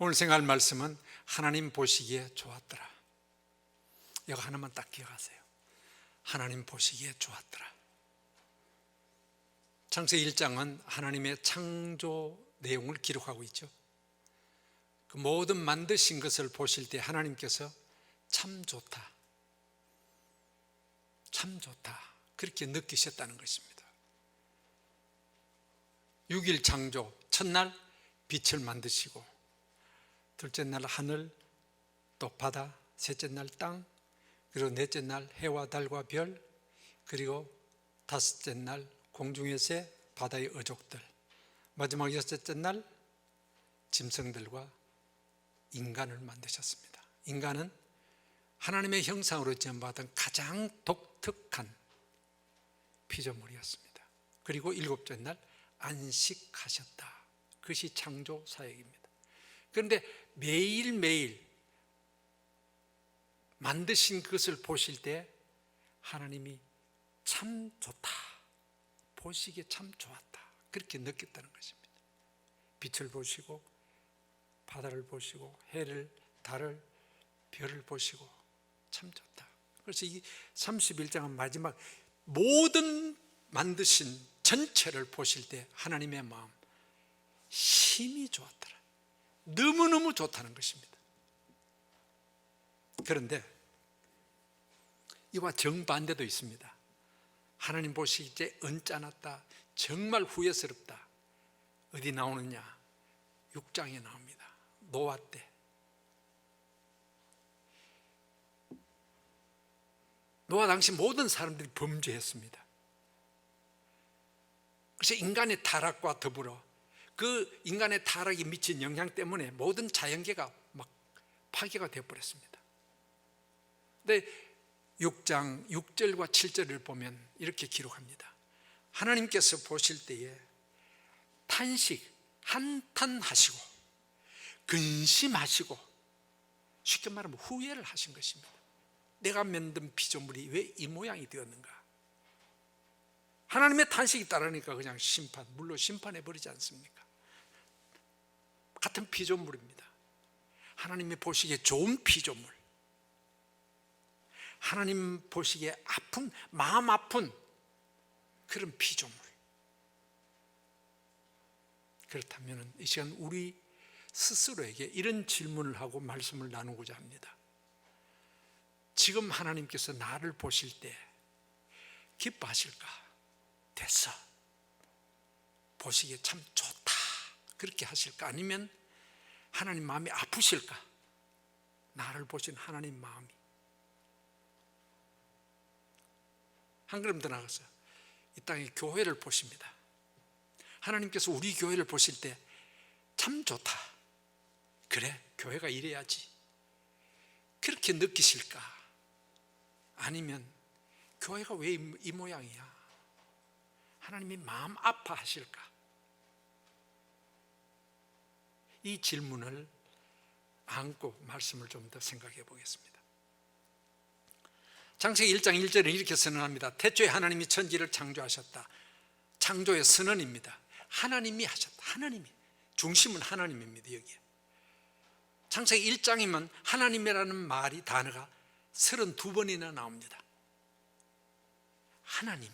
오늘 생각할 말씀은 하나님 보시기에 좋았더라. 이거 하나만 딱 기억하세요. 하나님 보시기에 좋았더라. 창세기 1장은 하나님의 창조 내용을 기록하고 있죠. 그 모든 만드신 것을 보실 때 하나님께서 참 좋다, 참 좋다, 그렇게 느끼셨다는 것입니다. 6일 창조, 첫날 빛을 만드시고, 둘째 날 하늘, 또 바다, 셋째 날 땅, 그리고 넷째 날 해와 달과 별, 그리고 다섯째 날 공중의 새, 바다의 어족들, 마지막 여섯째 날 짐승들과 인간을 만드셨습니다. 인간은 하나님의 형상으로 지음받은 가장 독특한 피조물이었습니다. 그리고 일곱째 날 안식하셨다. 그것이 창조 사역입니다. 그런데 매일매일 만드신 그것을 보실 때 하나님이 참 좋다, 보시기에 참 좋았다, 그렇게 느꼈다는 것입니다. 빛을 보시고, 바다를 보시고, 해를, 달을, 별을 보시고 참 좋다. 그래서 이 31장은 마지막 모든 만드신 전체를 보실 때 하나님의 마음 심히 좋았더라. 너무너무 좋다는 것입니다. 그런데 이와 정반대도 있습니다. 하나님 보시기에 언짢았다, 정말 후회스럽다. 어디 나오느냐? 6장에 나옵니다. 노아 때. 노아 당시 모든 사람들이 범죄했습니다. 그래서 인간의 타락과 더불어 그 인간의 타락이 미친 영향 때문에 모든 자연계가 막 파괴가 되어버렸습니다. 근데 6장 6절과 7절을 보면 이렇게 기록합니다. 하나님께서 보실 때에 탄식, 한탄하시고 근심하시고, 쉽게 말하면 후회를 하신 것입니다. 내가 만든 피조물이 왜 이 모양이 되었는가? 하나님의 탄식이 따르니까 그냥 심판, 물로 심판해버리지 않습니까? 같은 피조물입니다. 하나님이 보시기에 좋은 피조물, 하나님 보시기에 아픈, 마음 아픈 그런 피조물. 그렇다면 이 시간 우리 스스로에게 이런 질문을 하고 말씀을 나누고자 합니다. 지금 하나님께서 나를 보실 때 기뻐하실까? 됐어, 보시기에 참 좋다, 그렇게 하실까? 아니면 하나님 마음이 아프실까? 나를 보신 하나님 마음이. 한 걸음 더 나가서 이 땅의 교회를 보십니다. 하나님께서 우리 교회를 보실 때 참 좋다, 그래, 교회가 이래야지, 그렇게 느끼실까? 아니면 교회가 왜 이 모양이야? 하나님이 마음 아파하실까? 이 질문을 안고 말씀을 좀 더 생각해 보겠습니다. 창세기 1장 1절은 이렇게 선언합니다. 태초에 하나님이 천지를 창조하셨다. 창조의 선언입니다. 하나님이 하셨다. 하나님이, 중심은 하나님입니다. 여기에 창세기 1장이면 하나님이라는 말이, 단어가 32번이나 나옵니다. 하나님,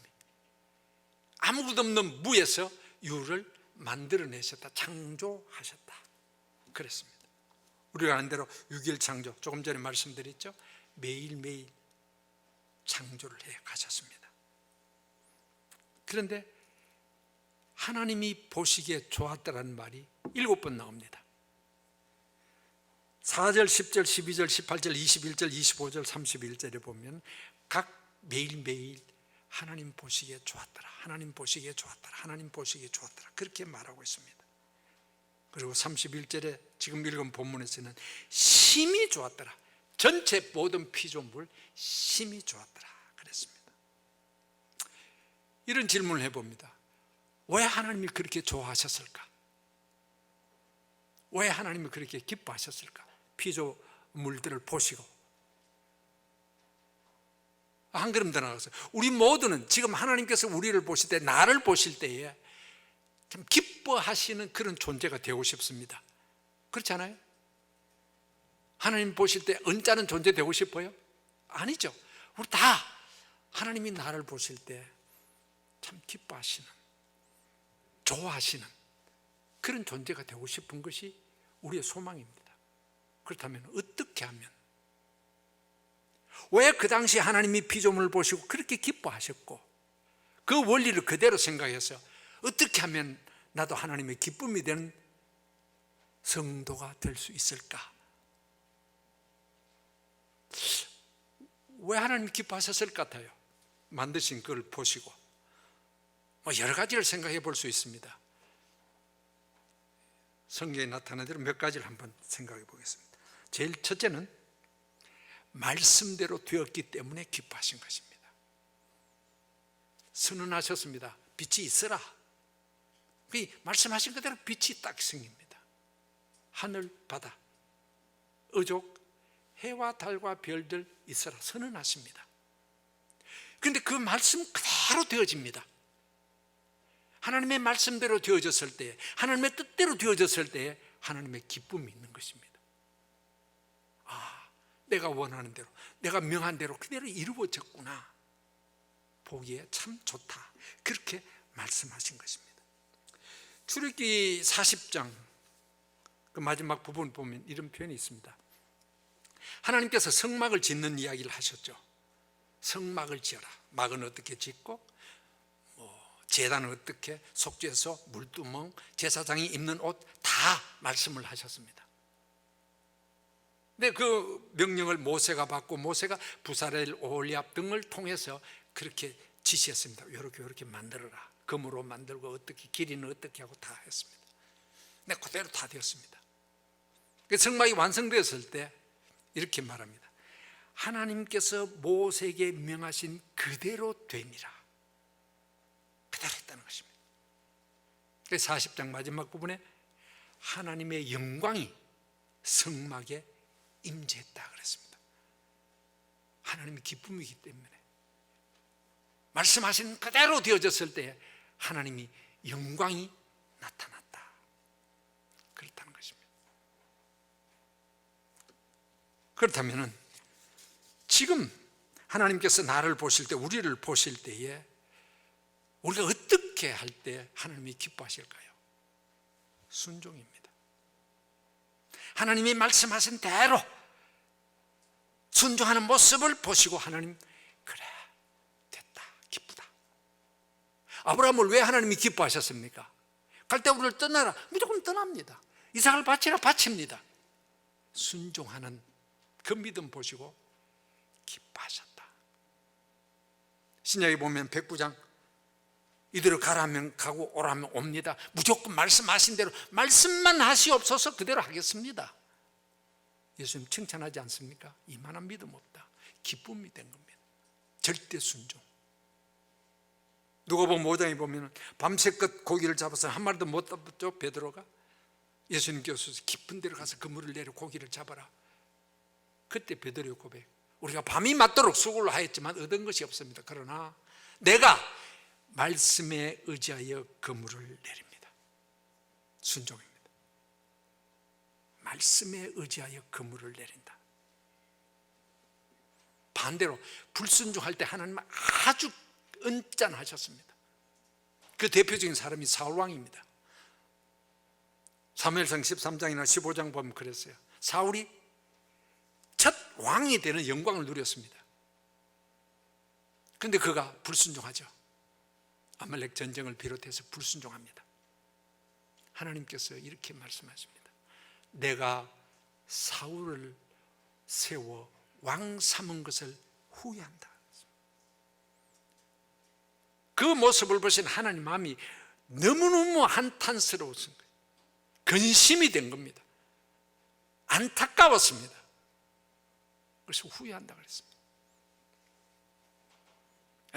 아무것도 없는 무에서 유를 만들어내셨다, 창조하셨다, 그랬습니다. 우리가 아는 대로 6일 창조, 조금 전에 말씀드렸죠. 매일매일 창조를 해 가셨습니다. 그런데 하나님이 보시기에 좋았다라는 말이 7번 나옵니다. 4절, 10절, 12절, 18절, 21절, 25절, 31절에 보면 각 매일매일 하나님 보시기에 좋았더라, 하나님 보시기에 좋았더라, 하나님 보시기에 좋았더라, 그렇게 말하고 있습니다. 그리고 31절에 지금 읽은 본문에서는 심히 좋았더라, 전체 모든 피조물 심히 좋았더라 그랬습니다. 이런 질문을 해봅니다. 왜 하나님이 그렇게 좋아하셨을까? 왜 하나님이 그렇게 기뻐하셨을까? 피조물들을 보시고. 한 걸음 더 나가서 우리 모두는 지금 하나님께서 우리를 보실 때, 나를 보실 때에 참 기뻐하시는 그런 존재가 되고 싶습니다. 그렇지 않아요? 하나님 보실 때 언짢은 존재 되고 싶어요? 아니죠. 우리 다 하나님이 나를 보실 때 참 기뻐하시는, 좋아하시는 그런 존재가 되고 싶은 것이 우리의 소망입니다. 그렇다면 어떻게 하면, 왜 그 당시 하나님이 피조물을 보시고 그렇게 기뻐하셨고 그 원리를 그대로 생각해서 어떻게 하면 나도 하나님의 기쁨이 되는 성도가 될 수 있을까? 왜 하나님이 기뻐하셨을 것 같아요? 만드신 그걸 보시고 여러 가지를 생각해 볼 수 있습니다. 성경에 나타난 대로 몇 가지를 한번 생각해 보겠습니다. 제일 첫째는 말씀대로 되었기 때문에 기뻐하신 것입니다. 선언하셨습니다. 빛이 있으라. 말씀하신 그대로 빛이 딱 생깁니다. 하늘, 바다, 의족, 해와 달과 별들 있으라 선언하십니다. 그런데 그 말씀 그대로 되어집니다. 하나님의 말씀대로 되어졌을 때, 하나님의 뜻대로 되어졌을 때 하나님의 기쁨이 있는 것입니다. 아, 내가 원하는 대로, 내가 명한 대로 그대로 이루어졌구나. 보기에 참 좋다. 그렇게 말씀하신 것입니다. 출애굽기 40장 그 마지막 부분 보면 이런 표현이 있습니다. 하나님께서 성막을 짓는 이야기를 하셨죠. 성막을 지어라. 막은 어떻게 짓고, 제단은 어떻게, 속죄소, 물두멍, 제사장이 입는 옷 다 말씀을 하셨습니다. 근데 그 명령을 모세가 받고 모세가 부사렐, 오홀리압 등을 통해서 그렇게 지시했습니다. 이렇게 만들어라. 금으로 만들고 어떻게, 길이는 어떻게 하고 다 했습니다. 근데 그대로 다 되었습니다. 성막이 완성되었을 때 이렇게 말합니다. 하나님께서 모세에게 명하신 그대로 되니라. 그대로 했다는 것입니다. 40장 마지막 부분에 하나님의 영광이 성막에 임재했다 그랬습니다. 하나님의 기쁨이기 때문에 말씀하신 그대로 되어졌을 때 하나님이 영광이 나타났다. 그렇다는 것입니다. 그렇다면 지금 하나님께서 나를 보실 때, 우리를 보실 때에 우리가 어떻게 할 때 하나님이 기뻐하실까요? 순종입니다. 하나님이 말씀하신 대로 순종하는 모습을 보시고 하나님, 그래, 됐다, 기쁘다. 아브라함을 왜 하나님이 기뻐하셨습니까? 갈대우를 떠나라. 무조건 떠납니다. 이삭을 바치라, 바칩니다. 순종하는 그 믿음 보시고 기뻐하셨다. 신약에 보면 백부장, 이대로 가라면 가고 오라면 옵니다. 무조건 말씀하신 대로 말씀만 하시옵소서 그대로 하겠습니다. 예수님 칭찬하지 않습니까? 이만한 믿음 없다. 기쁨이 된 겁니다. 절대 순종. 누가복음 5장에 보면 밤새껏 고기를 잡아서 한 마리도 못 잡았죠. 베드로가 예수님께서 깊은 데로 가서 그물을 내려 고기를 잡아라. 그때 베드로의 고백, 우리가 밤이 맞도록 수고를 하였지만 얻은 것이 없습니다. 그러나 내가 말씀에 의지하여 그물을 내립니다. 순종입니다. 말씀에 의지하여 그물을 내린다. 반대로 불순종할 때 하나님은 아주 언짢아하셨습니다. 그 대표적인 사람이 사울왕입니다. 사무엘상 13장이나 15장 보면 그랬어요. 사울이 첫 왕이 되는 영광을 누렸습니다. 그런데 그가 불순종하죠. 아말렉 전쟁을 비롯해서 불순종합니다. 하나님께서 이렇게 말씀하십니다. 내가 사울을 세워 왕 삼은 것을 후회한다. 그 모습을 보신 하나님 마음이 너무너무 한탄스러웠습니다. 근심이 된 겁니다. 안타까웠습니다. 그래서 후회한다 그랬습니다.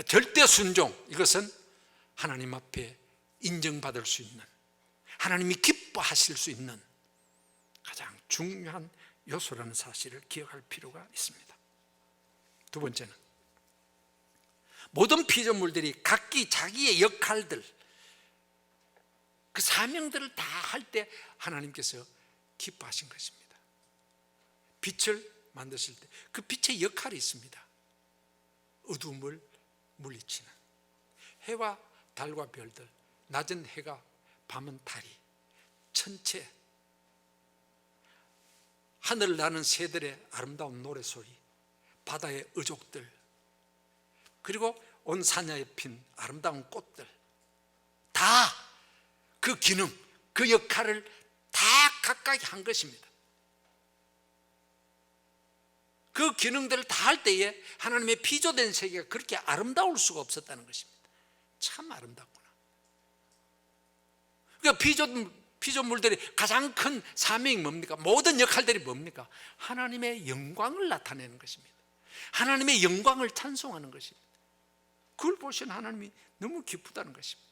절대 순종, 이것은 하나님 앞에 인정받을 수 있는, 하나님이 기뻐하실 수 있는 가장 중요한 요소라는 사실을 기억할 필요가 있습니다. 두 번째는 모든 피조물들이 각기 자기의 역할들, 그 사명들을 다 할 때 하나님께서 기뻐하신 것입니다. 빛을 만드실 때 그 빛의 역할이 있습니다. 어두움을 물리치는 해와 달과 별들, 낮은 해가 밤은 달이, 천체, 하늘을 나는 새들의 아름다운 노래소리, 바다의 어족들, 그리고 온 산야에 핀 아름다운 꽃들, 다 그 기능, 그 역할을 다 각각 한 것입니다. 그 기능들을 다 할 때에 하나님의 피조된 세계가 그렇게 아름다울 수가 없었다는 것입니다. 참 아름답구나. 그러니까 피조물들이 가장 큰 사명이 뭡니까? 모든 역할들이 뭡니까? 하나님의 영광을 나타내는 것입니다. 하나님의 영광을 찬송하는 것입니다. 그걸 보시는 하나님이 너무 기쁘다는 것입니다.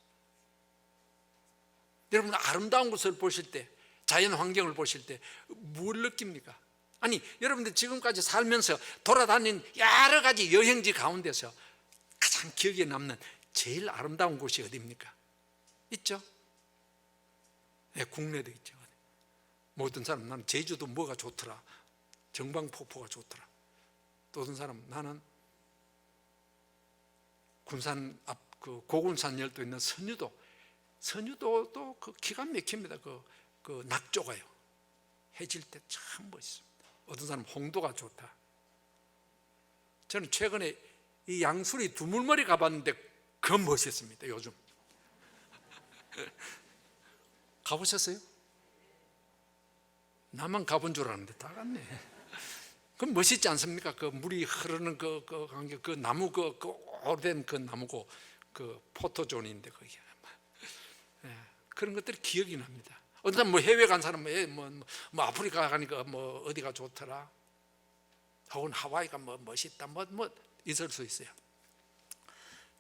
여러분, 아름다운 것을 보실 때, 자연 환경을 보실 때 뭘 느낍니까? 아니, 여러분들 지금까지 살면서 돌아다닌 여러 가지 여행지 가운데서 가장 기억에 남는 제일 아름다운 곳이 어디입니까? 있죠? 네, 국내도 있죠. 모든 사람, 나는 제주도 뭐가 좋더라, 정방폭포가 좋더라. 또 어떤 사람, 나는 군산 앞 그 고군산 열도 있는 선유도도 그 기가 막힙니다. 그 낙조가요, 해질 때 참 멋있습니다. 어떤 사람 홍도가 좋다. 저는 최근에 이 양수리 두물머리 가봤는데 그 멋있습니다. 요즘 가보셨어요? 나만 가본 줄 알았는데 다 갔네. 그럼 멋있지 않습니까? 그 물이 흐르는 그 나무 그 오래된 그 나무고 그 포토존인데 거기 그런 것들이 기억이 납니다. 어떤 사람 뭐 해외 간 사람 뭐 아프리카 가니까 뭐 어디가 좋더라, 혹은 하와이가 뭐 멋있다, 뭐 있을 수 있어요.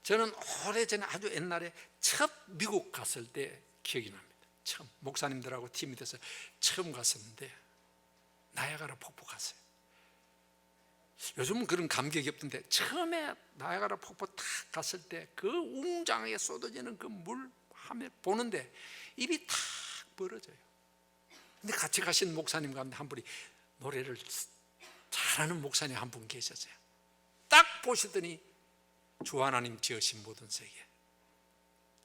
저는 오래전에 아주 옛날에 첫 미국 갔을 때 기억이 납니다. 처음 목사님들하고 팀이 돼서 처음 갔었는데 나야가라 폭포 갔어요. 요즘은 그런 감격이 없던데 처음에 나야가라 폭포 탁 갔을 때 그 웅장하게 쏟아지는 그 물 하면 보는데 입이 탁 벌어져요. 근데 같이 가신 목사님 가운데 한 분이 노래를 잘하는 목사님 한 분 계셨어요. 딱 보시더니 주 하나님 지으신 모든 세계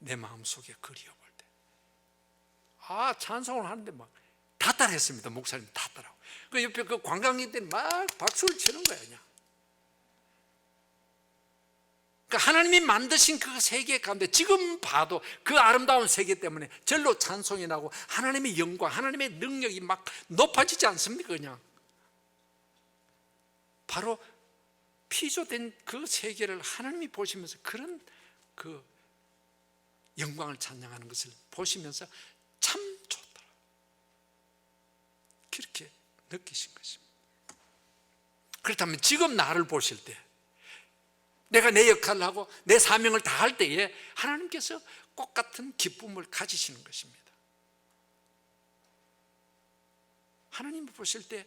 내 마음속에 그리워볼 때 찬송을 하는데 막 다 따라했습니다. 목사님 다 따라하고 그 옆에 그 관광객들이 막 박수를 치는 거예요. 그냥 그러니까 하나님이 만드신 그 세계 가운데 지금 봐도 그 아름다운 세계 때문에 절로 찬송이 나고 하나님의 영광, 하나님의 능력이 막 높아지지 않습니까? 그냥 바로 피조된 그 세계를 하나님이 보시면서 그런 그 영광을 찬양하는 것을 보시면서 참 좋더라, 그렇게 느끼신 것입니다. 그렇다면 지금 나를 보실 때, 내가 내 역할을 하고 내 사명을 다할 때에 하나님께서 꽃 같은 기쁨을 가지시는 것입니다. 하나님 보실 때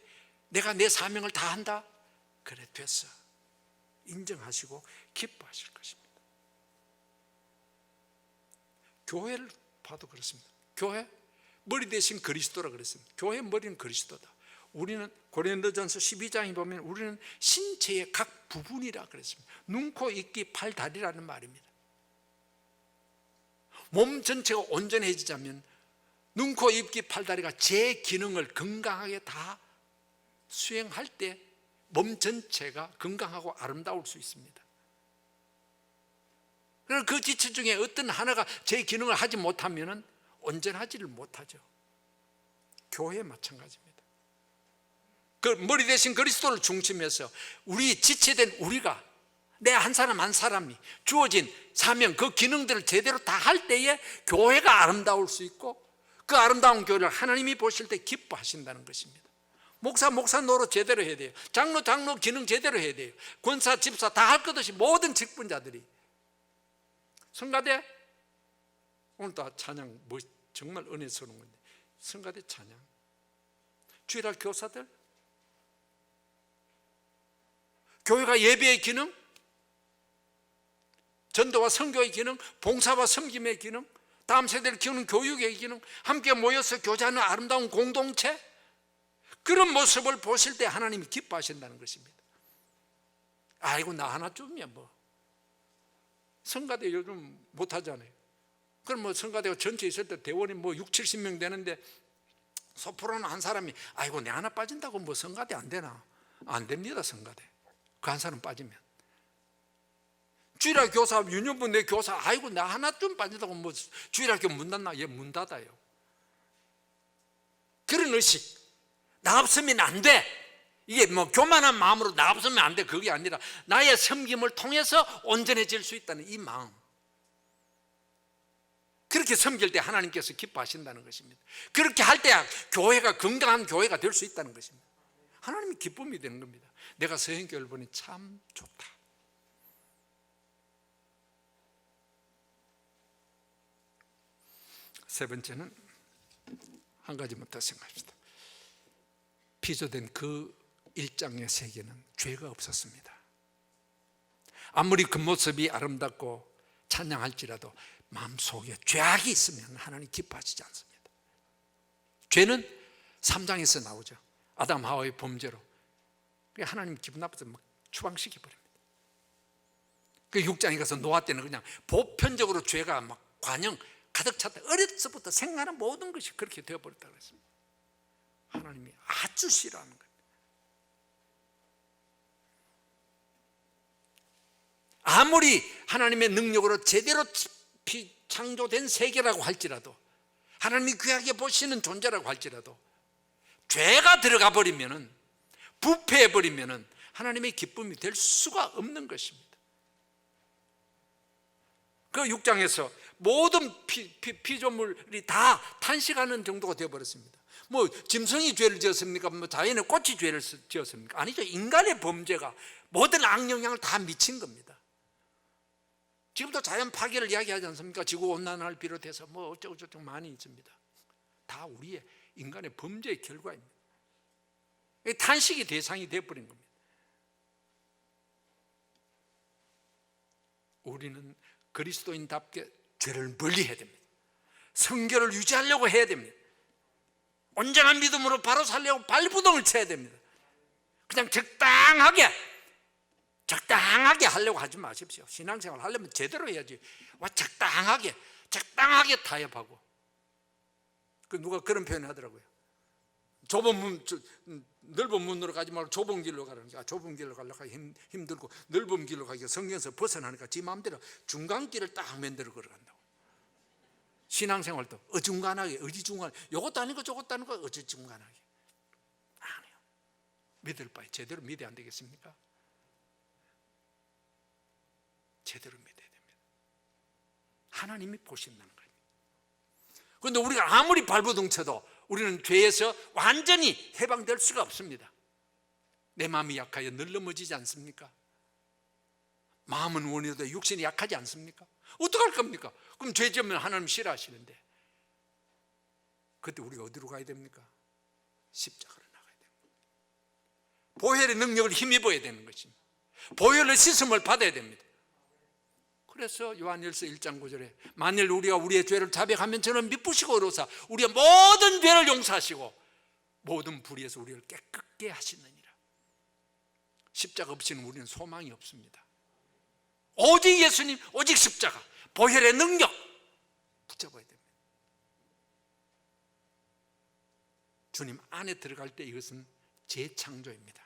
내가 내 사명을 다한다, 그래 됐어, 인정하시고 기뻐하실 것입니다. 교회를 봐도 그렇습니다. 교회 머리 대신 그리스도라 그랬습니다. 교회 머리는 그리스도다. 우리는 고린도전서 12장에 보면 우리는 신체의 각 부분이라 그랬습니다. 눈, 코, 입, 팔, 다리라는 말입니다. 몸 전체가 온전해지자면 눈, 코, 입, 팔, 다리가 제 기능을 건강하게 다 수행할 때 몸 전체가 건강하고 아름다울 수 있습니다. 그러나 그 지체 중에 어떤 하나가 제 기능을 하지 못하면 온전하지를 못하죠. 교회 마찬가지입니다. 그 머리 대신 그리스도를 중심해서 우리 지체된 우리가, 내 한 사람 한 사람이 주어진 사명, 그 기능들을 제대로 다 할 때에 교회가 아름다울 수 있고 그 아름다운 교회를 하나님이 보실 때 기뻐하신다는 것입니다. 목사 노릇 제대로 해야 돼요. 장로 기능 제대로 해야 돼요. 권사, 집사 다 할 것 없이 모든 직분자들이. 성가대 오늘도 찬양 정말 은혜스러운 건데, 성가대 찬양, 주일날 교사들, 교회가 예배의 기능, 전도와 선교의 기능, 봉사와 섬김의 기능, 다음 세대를 키우는 교육의 기능, 함께 모여서 교제하는 아름다운 공동체, 그런 모습을 보실 때 하나님이 기뻐하신다는 것입니다. 아이고 나 하나쯤이야 뭐. 성가대 요즘 못하잖아요. 그럼 뭐 성가대가 전체 있을 때 대원이 뭐 6, 70명 되는데 소프라노 한 사람이 아이고 내 하나 빠진다고 뭐 성가대 안 되나? 안 됩니다. 성가대 그 한 사람 빠지면. 주일학 교사 윤영분 내 교사 아이고 나 하나쯤 빠진다고 뭐 주일학교 문 닫나? 얘 문 닫아요. 그런 의식, 나 없으면 안 돼, 이게 뭐 교만한 마음으로 나 없으면 안 돼, 그게 아니라 나의 섬김을 통해서 온전해질 수 있다는 이 마음, 그렇게 섬길 때 하나님께서 기뻐하신다는 것입니다. 그렇게 할 때 교회가 건강한 교회가 될 수 있다는 것입니다. 하나님이 기쁨이 되는 겁니다. 내가 서행교회를 보니 참 좋다. 세 번째는 한 가지만 더 생각합시다. 피조된 그 일장의 세계는 죄가 없었습니다. 아무리 겉모습이 아름답고 찬양할지라도 마음속에 죄악이 있으면 하나님 기뻐하시지 않습니다. 죄는 3장에서 나오죠. 아담 하와의 범죄로 하나님 기분 나빠서 막 추방시켜 버립니다. 그 6장에 가서 노아 때는 그냥 보편적으로 죄가 막 관영 가득 찼다. 어려서부터 생각하는 모든 것이 그렇게 되어버렸다고 했습니다. 하나님이 아주 싫어하는 거예요. 아무리 하나님의 능력으로 제대로 창조된 세계라고 할지라도, 하나님이 귀하게 보시는 존재라고 할지라도 죄가 들어가 버리면은, 부패해 버리면은 하나님의 기쁨이 될 수가 없는 것입니다. 그 6장에서 모든 피조물이 다 탄식하는 정도가 되어버렸습니다. 뭐 짐승이 죄를 지었습니까? 뭐 자연의 꽃이 죄를 지었습니까? 아니죠. 인간의 범죄가 모든 악영향을 다 미친 겁니다. 지금도 자연 파괴를 이야기하지 않습니까? 지구온난화를 비롯해서 뭐 어쩌고저쩌고 많이 있습니다. 다 우리의 인간의 범죄의 결과입니다. 탄식의 대상이 되어버린 겁니다. 우리는 그리스도인답게 죄를 멀리해야 됩니다. 성결을 유지하려고 해야 됩니다. 온전한 믿음으로 바로 살려고 발부동을 쳐야 됩니다. 그냥 적당하게 하려고 하지 마십시오. 신앙생활 하려면 제대로 해야지. 적당하게 타협하고. 누가 그런 표현을 하더라고요. 넓은 문으로 가지 말고 좁은 길로 가라니까. 좁은 길로 가려고 힘들고 넓은 길로 가기가 성경에서 벗어나니까 지 마음대로 중간길을 딱 만들어 걸어간다고. 신앙생활도 어중간하게, 이것도 아니고 저것도 아니고 어중간하게 안 해요. 믿을 바에 제대로 믿어야 안 되겠습니까? 제대로 믿어야 됩니다. 하나님이 보신다는 거예요. 그런데 우리가 아무리 발버둥 쳐도 우리는 죄에서 완전히 해방될 수가 없습니다. 내 마음이 약하여 늘 넘어지지 않습니까? 마음은 원해도 육신이 약하지 않습니까? 어떡할 겁니까? 그럼 죄 지으면 하나님 싫어하시는데, 그때 우리가 어디로 가야 됩니까? 십자가로 나가야 됩니다. 보혈의 능력을 힘입어야 되는 것입니다. 보혈의 씻음을 받아야 됩니다. 그래서 요한일서 1장 9절에 만일 우리가 우리의 죄를 자백하면 저는 미쁘시고 의로사 우리의 모든 죄를 용서하시고 모든 불의에서 우리를 깨끗게 하시느니라. 십자가 없이는 우리는 소망이 없습니다. 오직 예수님, 오직 십자가, 보혈의 능력 붙잡아야 됩니다. 주님 안에 들어갈 때 이것은 재창조입니다.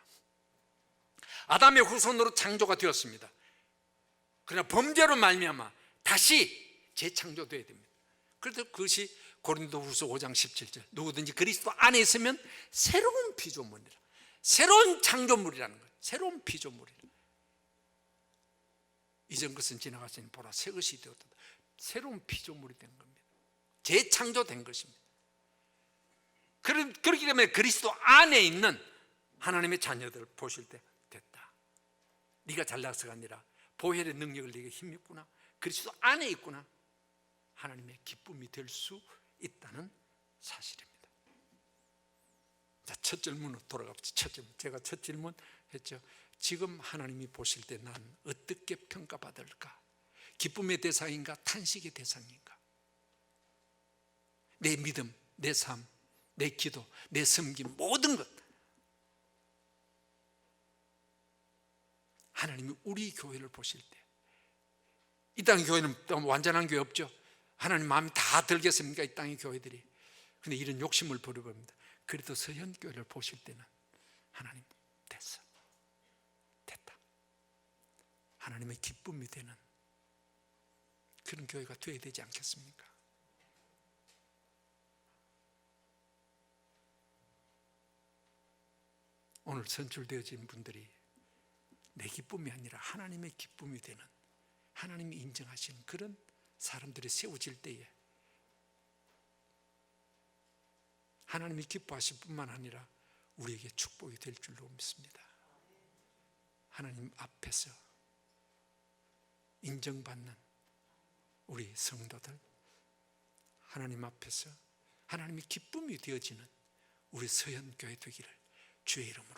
아담의 후손으로 창조가 되었습니다. 그러나 범죄로 말미암아 다시 재창조돼야 됩니다. 그래서 그것이 고린도후서 5장 17절 누구든지 그리스도 안에 있으면 새로운 피조물이라, 새로운 창조물이라는 거예요. 새로운 피조물이라. 이전 것은 지나갔으니 보라 새 것이 되었다. 새로운 피조물이 된 겁니다. 재창조된 것입니다. 그렇기 때문에 그리스도 안에 있는 하나님의 자녀들을 보실 때 됐다. 네가 잘나서가 아니라 보혈의 능력을 네게 힘입구나. 그리스도 안에 있구나. 하나님의 기쁨이 될 수 있다는 사실입니다. 자, 첫 질문으로 돌아갑시다. 첫 질문. 제가 첫 질문 했죠. 지금 하나님이 보실 때 난 어떻게 평가받을까? 기쁨의 대상인가? 탄식의 대상인가? 내 믿음, 내 삶, 내 기도, 내 섬김 모든 것 하나님이 우리 교회를 보실 때, 이 땅의 교회는 또 완전한 교회 없죠. 하나님 마음이 다 들겠습니까? 이 땅의 교회들이. 근데 이런 욕심을 버려봅니다. 그래도 서현교회를 보실 때는 하나님 됐어, 됐다, 하나님의 기쁨이 되는 그런 교회가 되어야 되지 않겠습니까? 오늘 선출되어진 분들이 내 기쁨이 아니라 하나님의 기쁨이 되는, 하나님이 인정하시는 그런 사람들이 세워질 때에 하나님이 기뻐하실 뿐만 아니라 우리에게 축복이 될 줄로 믿습니다. 하나님 앞에서 인정받는 우리 성도들, 하나님 앞에서 하나님의 기쁨이 되어지는 우리 서현교회 되기를 주의 이름으로